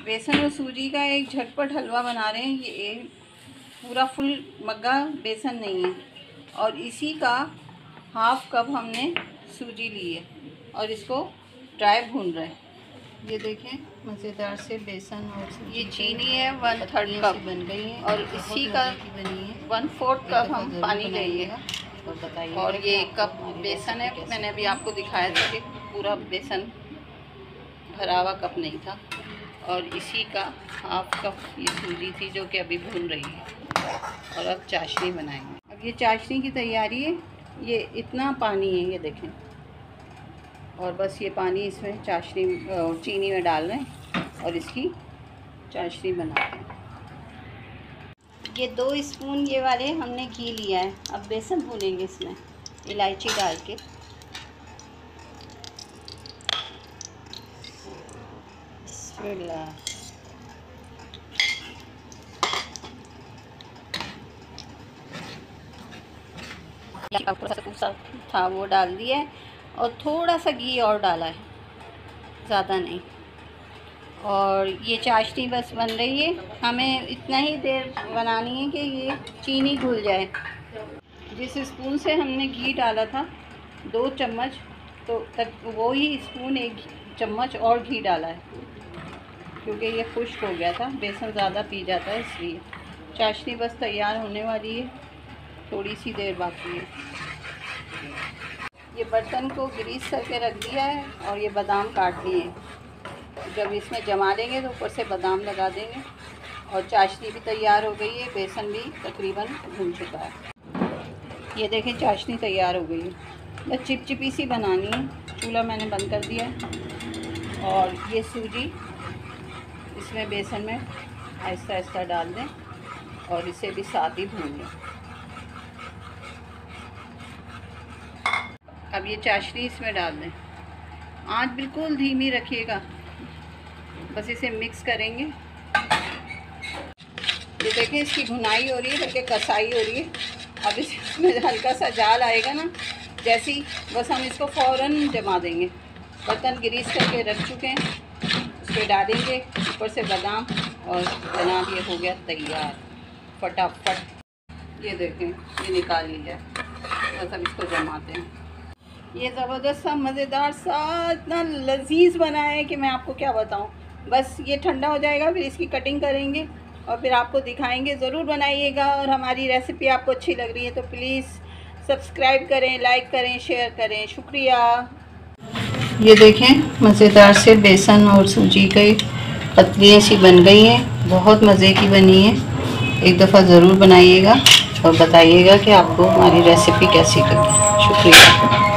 बेसन और सूजी का एक झटपट हलवा बना रहे हैं। ये पूरा फुल मग्गा बेसन नहीं है और इसी का हाफ कप हमने सूजी ली है और इसको ड्राई भून रहे हैं। ये देखें मज़ेदार से बेसन और ये चीनी है 1/3 कप बन गई है और इसी का बनी है 1/4 कप हम पानी लेंगे और बताइए। और ये 1 कप बेसन है। मैंने अभी आपको दिखाया था कि पूरा बेसन भरा हुआ कप नहीं था और इसी का हाफ कप ये सूजी थी जो कि अभी भून रही है। और अब चाशनी बनाएंगे। अब ये चाशनी की तैयारी है। ये इतना पानी है, ये देखें, और बस ये पानी इसमें चाशनी चीनी में डाल रहे हैं और इसकी चाशनी बनाते हैं। ये 2 स्पून ये वाले हमने घी लिया है। अब बेसन भूनेंगे इसमें इलायची डाल के। था वो डाल दिया है और थोड़ा सा घी और डाला है, ज़्यादा नहीं। और ये चाशनी बस बन रही है। हमें इतना ही देर बनानी है कि ये चीनी घुल जाए। जिस स्पून से हमने घी डाला था 2 चम्मच, तो तक वो ही स्पून 1 चम्मच और घी डाला है क्योंकि ये खुश्क हो गया था। बेसन ज़्यादा पी जाता है इसलिए। चाशनी बस तैयार होने वाली है, थोड़ी सी देर बाकी है। ये बर्तन को ग्रीस करके रख दिया है और ये बादाम काट लिए हैं। जब इसमें जमा लेंगे तो ऊपर से बादाम लगा देंगे। और चाशनी भी तैयार हो गई है, बेसन भी तकरीबन भून चुका है। ये देखें चाशनी तैयार हो गई है। बस चिपचिपी सी बनानी है। चूल्हा मैंने बंद कर दिया है और ये सूजी इसमें बेसन में आहिस्ता आहिस्ता डाल दें और इसे भी साथ ही भून लें। अब ये चाशनी इसमें डाल दें। आंच बिल्कुल धीमी रखिएगा। बस इसे मिक्स करेंगे। ये देखें इसकी भुनाई हो रही है बल्कि कसाई हो रही है। अब इसमें हल्का सा जाल आएगा ना, जैसे ही बस हम इसको फ़ौरन जमा देंगे। बर्तन ग्रीस करके रख चुके हैं, उस पर डालेंगे ऊपर से बादाम और जनाब ये हो गया तैयार फटाफट। ये देखें ये निकाल लीजिए। बस अब इसको जमाते हैं। ये ज़बरदस्त सा मज़ेदार सा इतना लजीज बना है कि मैं आपको क्या बताऊं। बस ये ठंडा हो जाएगा, फिर इसकी कटिंग करेंगे और फिर आपको दिखाएंगे। ज़रूर बनाइएगा। और हमारी रेसिपी आपको अच्छी लग रही है तो प्लीज़ सब्सक्राइब करें, लाइक करें, शेयर करें। शुक्रिया। ये देखें मज़ेदार से बेसन और सूजी की पतलियाँ सी बन गई हैं। बहुत मज़े की बनी है। एक दफ़ा ज़रूर बनाइएगा और बताइएगा कि आपको हमारी रेसिपी कैसी लगी। शुक्रिया।